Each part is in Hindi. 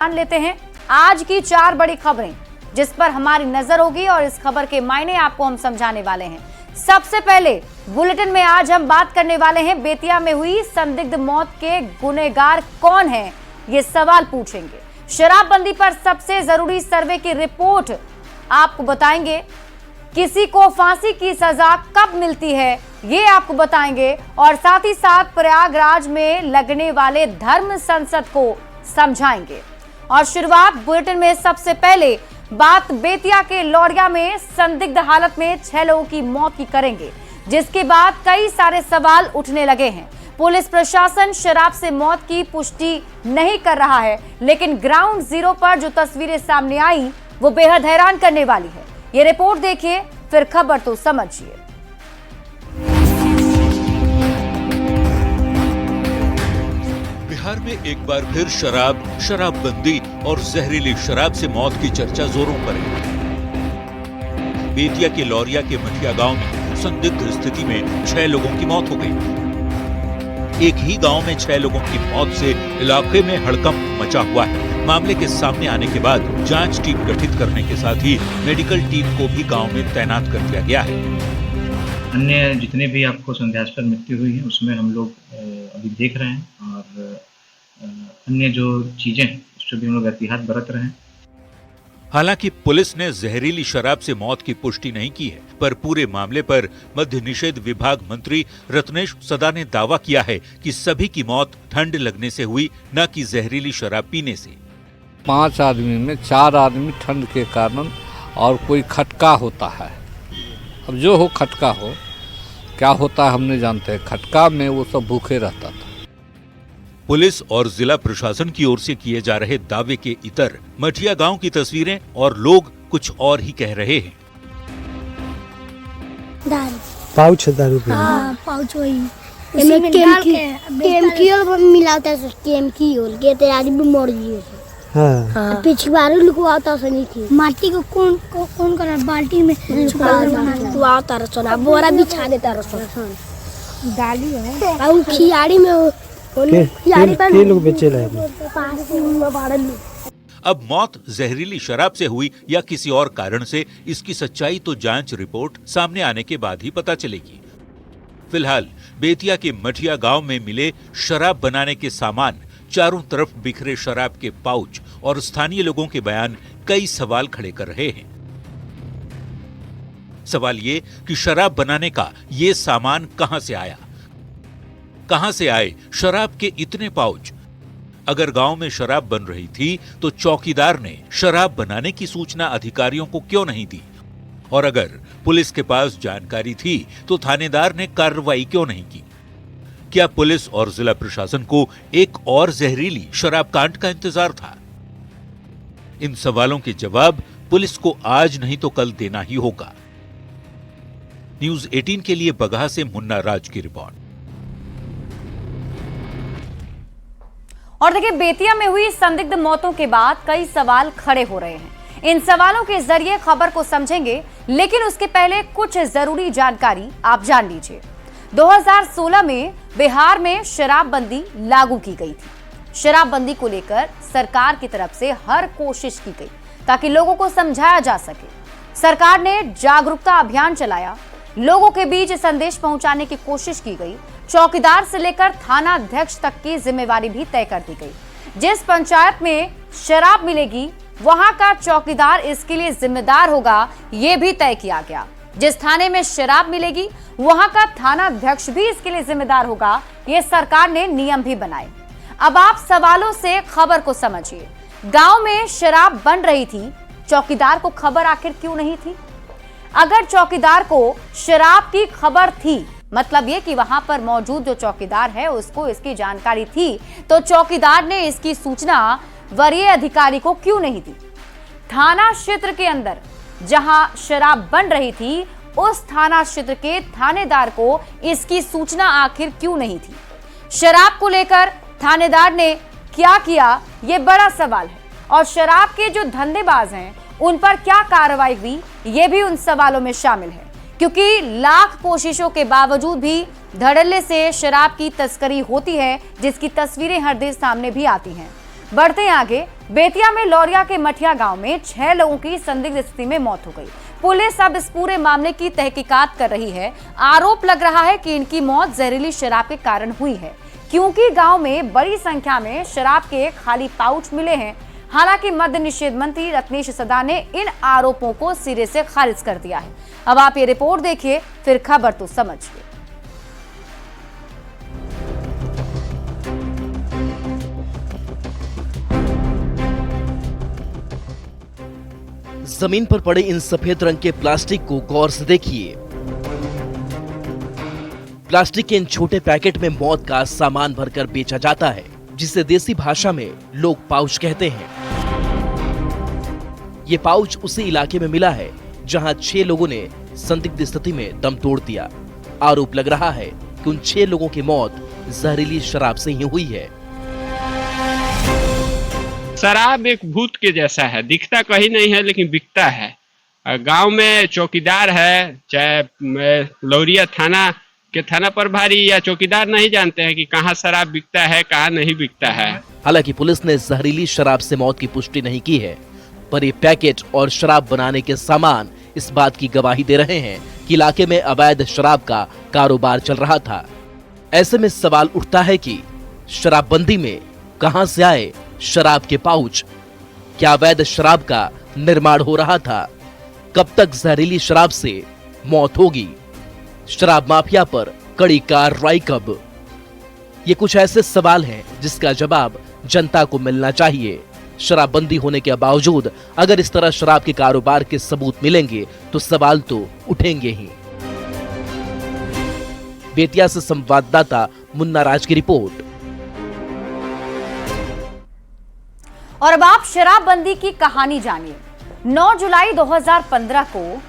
जान लेते हैं आज की 4 बड़ी खबरें जिस पर हमारी नजर होगी और इस खबर के मायने आपको हम समझाने वाले हैं। सबसे पहले बुलेटिन में आज हम बात करने वाले हैं बेतिया में हुई संदिग्ध मौत के गुनहगार कौन है, ये सवाल पूछेंगे। शराबबंदी पर सबसे जरूरी सर्वे की रिपोर्ट आपको बताएंगे। किसी को फांसी की सजा कब मिलती है ये आपको बताएंगे और साथ ही साथ प्रयागराज में लगने वाले धर्म संसद को समझाएंगे। और शुरुआत बुलेटिन में सबसे पहले बात बेतिया के लौरिया में संदिग्ध हालत में 6 लोगों की मौत की करेंगे, जिसके बाद कई सारे सवाल उठने लगे हैं। पुलिस प्रशासन शराब से मौत की पुष्टि नहीं कर रहा है, लेकिन ग्राउंड जीरो पर जो तस्वीरें सामने आई वो बेहद हैरान करने वाली है। ये रिपोर्ट देखिए फिर खबर तो समझिए। बिहार में एक बार फिर शराबबंदी और जहरीली शराब से मौत की चर्चा जोरों पर है। बेतिया के लौरिया के मठिया गांव में संदिग्ध स्थिति में 6 लोगों की मौत हो गई। एक ही गांव में 6 लोगों की मौत से इलाके में हड़कंप मचा हुआ है। मामले के सामने आने के बाद जांच टीम गठित करने के साथ ही मेडिकल टीम को भी गांव में तैनात कर दिया गया है। अन्य जितने भी आपको संदेहास्पद मृत्यु हुई है उसमें हम लोग अभी देख रहे हैं और अन्य जो चीजें उस पर भी हम लोग एहतियात बरत रहे हैं। हालांकि पुलिस ने जहरीली शराब से मौत की पुष्टि नहीं की है, पर पूरे मामले पर मद्य निषेध विभाग मंत्री रत्नेश सदा ने दावा किया है कि सभी की मौत ठंड लगने से हुई, न कि जहरीली शराब पीने से। 5 आदमी में 4 आदमी ठंड के कारण और कोई खटका होता है। अब जो हो खटका हो, क्या होता है हम नहीं जानते। खटका में वो सब भूखे रहता था। पुलिस और जिला प्रशासन की ओर से किए जा रहे दावे के इतर मठिया गांव की तस्वीरें और लोग कुछ और ही कह रहे हैं। पाउच दारू पाउच वही केमिकल मिलाता है, केमिकल के ते आदमी मर जियो। हां पिछवारू लुकवाता सनी थी। माटी को कौन कर बाल्टी में छुपाता रसोना बोरा बिछा देता रसोना डाली है और खियाड़ी में के लोग बेचेला है। अब मौत जहरीली शराब से हुई या किसी और कारण से, इसकी सच्चाई तो जांच रिपोर्ट सामने आने के बाद ही पता चलेगी। फिलहाल बेतिया के मठिया गांव में मिले शराब बनाने के सामान, चारों तरफ बिखरे शराब के पाउच और स्थानीय लोगों के बयान कई सवाल खड़े कर रहे हैं। सवाल ये कि शराब बनाने का ये सामान कहां से आया, कहां से आए शराब के इतने पाउच। अगर गांव में शराब बन रही थी तो चौकीदार ने शराब बनाने की सूचना अधिकारियों को क्यों नहीं दी, और अगर पुलिस के पास जानकारी थी तो थानेदार ने कार्रवाई क्यों नहीं की। क्या पुलिस और जिला प्रशासन को एक और जहरीली शराब कांड का इंतजार था? इन सवालों के जवाब पुलिस को आज नहीं तो कल देना ही होगा। न्यूज़ 18 के लिए बगहा से मुन्ना राज की रिपोर्ट। और देखिए, बेतिया में हुई संदिग्ध मौतों के बाद कई सवाल खड़े हो रहे हैं। इन सवालों के जरिए खबर को समझेंगे, लेकिन उसके पहले कुछ जरूरी जानकारी आप जान लीजिए। 2016 में बिहार में शराबबंदी लागू की गई थी। शराबबंदी को लेकर सरकार की तरफ से हर कोशिश की गई ताकि लोगों को समझाया जा सके। सरकार ने जागरूकता अभियान चलाया, लोगों के बीच संदेश पहुंचाने की कोशिश की गई। चौकीदार से लेकर थाना अध्यक्ष तक की जिम्मेवारी भी तय कर दी गई। जिस पंचायत में शराब मिलेगी वहां का चौकीदार इसके लिए जिम्मेदार होगा, यह भी तय किया गया। जिस थाने में शराब मिलेगी वहां का थाना अध्यक्ष भी इसके लिए जिम्मेदार होगा, यह सरकार ने नियम भी बनाए। अब आप सवालों से खबर को समझिए। गांव में शराब बन रही थी, चौकीदार को खबर आखिर क्यों नहीं थी? अगर चौकीदार को शराब की खबर थी, मतलब ये कि वहां पर मौजूद जो चौकीदार है उसको इसकी जानकारी थी, तो चौकीदार ने इसकी सूचना वरीय अधिकारी को क्यों नहीं दी? थाना क्षेत्र के अंदर जहां शराब बन रही थी उस थाना क्षेत्र के थानेदार को इसकी सूचना आखिर क्यों नहीं थी? शराब को लेकर थानेदार ने क्या किया, यह बड़ा सवाल है। और शराब के जो धंधेबाज हैं उन पर क्या कार्रवाई हुई, यह भी उन सवालों में शामिल है। क्योंकि लाख कोशिशों के बावजूद भी धड़ल्ले से शराब की तस्करी होती है, जिसकी तस्वीरें हर दिन सामने भी आती हैं। बढ़ते हैं आगे। बेतिया में लौरिया के मठिया गांव में 6 लोगों की संदिग्ध स्थिति में मौत हो गई। पुलिस अब इस पूरे मामले की तहकीकात कर रही है। आरोप लग रहा है कि इनकी मौत जहरीली शराब के कारण हुई है, क्योंकि गांव में बड़ी संख्या में शराब के खाली पाउच मिले हैं। हालांकि मद्य निषेध मंत्री रत्नेश सदा ने इन आरोपों को सिरे से खारिज कर दिया है। अब आप ये रिपोर्ट देखिए, फिर खबर तो समझिए। जमीन पर पड़े इन सफेद रंग के प्लास्टिक को गौर से देखिए। प्लास्टिक के इन छोटे पैकेट में मौत का सामान भरकर बेचा जाता है, जिसे देसी भाषा में लोग पाउच कहते हैं। ये पाउच उसी इलाके में मिला है जहां 6 लोगों ने संदिग्ध स्थिति में दम तोड़ दिया। आरोप लग रहा है कि उन 6 लोगों की मौत जहरीली शराब से ही हुई है। शराब एक भूत के जैसा है, दिखता कहीं नहीं है लेकिन बिकता है। गांव में चौकीदार है, चाहे लौरिया थाना के थाना प्रभारी या चौकीदार नहीं जानते हैं कि कहां शराब बिकता है, कहां नहीं बिकता है। हालांकि पुलिस ने जहरीली शराब से मौत की पुष्टि नहीं की है, पर ये पैकेट और शराब बनाने के सामान इस बात की गवाही दे रहे हैं कि इलाके में अवैध शराब का कारोबार चल रहा था। ऐसे में सवाल उठता है कि शराबबंदी में कहां से आए शराब के पाउच? क्या अवैध शराब का निर्माण हो रहा था? कब तक जहरीली शराब से मौत होगी? शराब माफिया पर कड़ी कार्रवाई कब? ये कुछ ऐसे सवाल हैं जिसका जवाब जनता को मिलना चाहिए। शराबबंदी होने के बावजूद अगर इस तरह शराब के कारोबार के सबूत मिलेंगे तो सवाल तो उठेंगे ही। बेतिया से संवाददाता मुन्ना राज की रिपोर्ट। और अब आप शराबबंदी की कहानी जानिए। 9 जुलाई 2015 को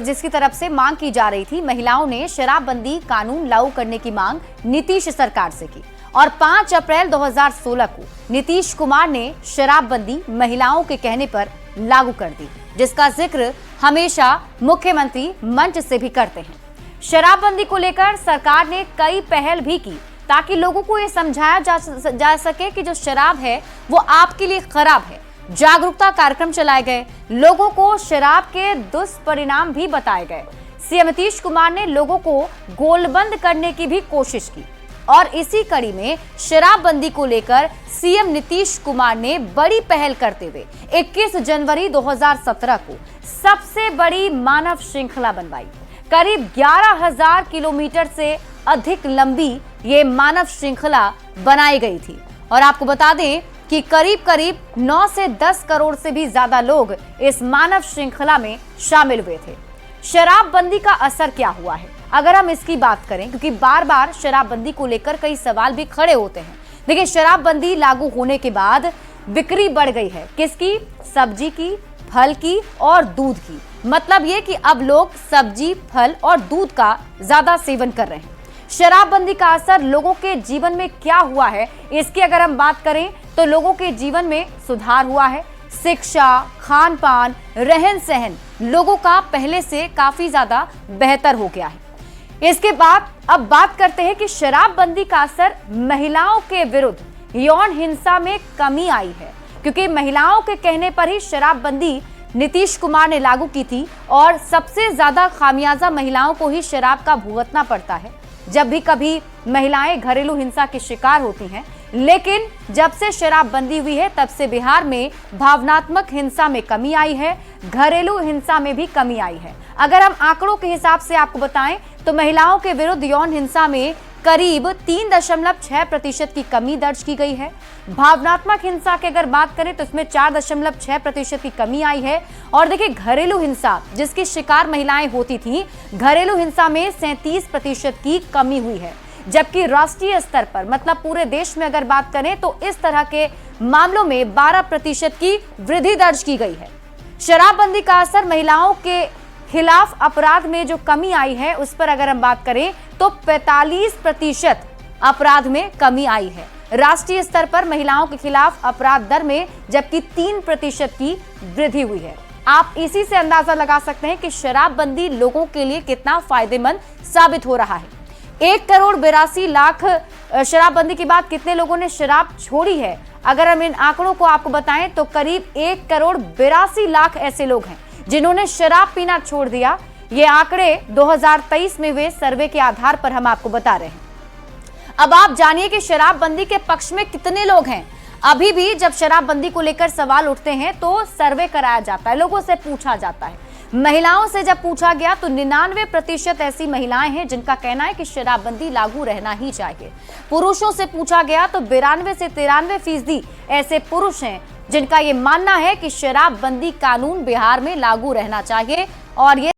जिसकी तरफ से मांग की जा रही थी, महिलाओं ने शराबबंदी कानून लागू करने की मांग नीतीश सरकार से की और 5 अप्रैल 2016 को नीतीश कुमार ने शराबबंदी महिलाओं के कहने पर लागू कर दी, जिसका जिक्र हमेशा मुख्यमंत्री मंच से भी करते हैं। शराबबंदी को लेकर सरकार ने कई पहल भी की ताकि लोगों को ये समझाया जा सके कि जो शराब है वो आपके लिए खराब है। जागरूकता कार्यक्रम चलाए गए, लोगों को शराब के दुष्परिणाम भी बताए गए। सीएम नीतीश कुमार ने लोगों को गोलबंद करने की भी कोशिश की और इसी कड़ी में शराबबंदी को लेकर सीएम नीतीश कुमार ने बड़ी पहल करते हुए 21 जनवरी 2017 को सबसे बड़ी मानव श्रृंखला बनवाई। करीब 11,000 किलोमीटर से अधिक लंबी ये मानव श्रृंखला बनाई गई थी और आपको बता दें कि करीब 9 से 10 करोड़ से भी ज्यादा लोग इस मानव श्रृंखला में शामिल हुए थे। शराबबंदी का असर क्या हुआ है अगर हम इसकी बात करें, क्योंकि बार बार शराबबंदी को लेकर कई सवाल भी खड़े होते हैं। देखिए, शराबबंदी लागू होने के बाद बिक्री बढ़ गई है। किसकी? सब्जी की, फल की और दूध की। मतलब ये कि अब लोग सब्जी, फल और दूध का ज्यादा सेवन कर रहे हैं। शराबबंदी का असर लोगों के जीवन में क्या हुआ है, इसकी अगर हम बात करें तो लोगों के जीवन में सुधार हुआ है। शिक्षा, खान पान, रहन सहन लोगों का पहले से काफी ज्यादा बेहतर हो गया है। इसके बाद अब बात करते हैं कि शराबबंदी का असर महिलाओं के विरुद्ध यौन हिंसा में कमी आई है, क्योंकि महिलाओं के कहने पर ही शराबबंदी नीतीश कुमार ने लागू की थी और सबसे ज्यादा खामियाजा महिलाओं को ही शराब का भुगतना पड़ता है जब भी कभी महिलाएं घरेलू हिंसा की शिकार होती हैं। लेकिन जब से शराबबंदी हुई है तब से बिहार में भावनात्मक हिंसा में कमी आई है, घरेलू हिंसा में भी कमी आई है। अगर हम आंकड़ों के हिसाब से आपको बताएं तो महिलाओं के विरुद्ध यौन हिंसा में करीब 3.6% की कमी दर्ज की गई है। भावनात्मक हिंसा की अगर बात करें तो इसमें 4.6% की कमी आई है। और देखिए, घरेलू हिंसा जिसकी शिकार महिलाएं होती थी, घरेलू हिंसा में 37% की कमी हुई है। जबकि राष्ट्रीय स्तर पर मतलब पूरे देश में अगर बात करें तो इस तरह के मामलों में 12% की वृद्धि दर्ज की गई है। शराबबंदी का असर महिलाओं के खिलाफ अपराध में जो कमी आई है उस पर अगर हम बात करें तो 45% अपराध में कमी आई है राष्ट्रीय स्तर पर महिलाओं के खिलाफ अपराध दर में, जबकि 3% की वृद्धि हुई है। आप इसी से अंदाजा लगा सकते हैं कि शराबबंदी लोगों के लिए कितना फायदेमंद साबित हो रहा है। 1 करोड़ 82 लाख शराबबंदी के बाद कितने लोगों ने शराब छोड़ी है, अगर हम इन आंकड़ों को आपको बताएं तो करीब 1,82,00,000 ऐसे लोग हैं जिन्होंने शराब पीना छोड़ दिया। ये आंकड़े 2023 में हुए सर्वे के आधार पर हम आपको बता रहे हैं। अब आप जानिए कि शराबबंदी के पक्ष में कितने लोग हैं। अभी भी जब शराबबंदी को लेकर सवाल उठते हैं तो सर्वे कराया जाता है, लोगों से पूछा जाता है। महिलाओं से जब पूछा गया तो 99% ऐसी महिलाएं हैं जिनका कहना है कि शराबबंदी लागू रहना ही चाहिए। पुरुषों से पूछा गया तो 92 से 93% ऐसे पुरुष हैं जिनका ये मानना है कि शराबबंदी कानून बिहार में लागू रहना चाहिए और ये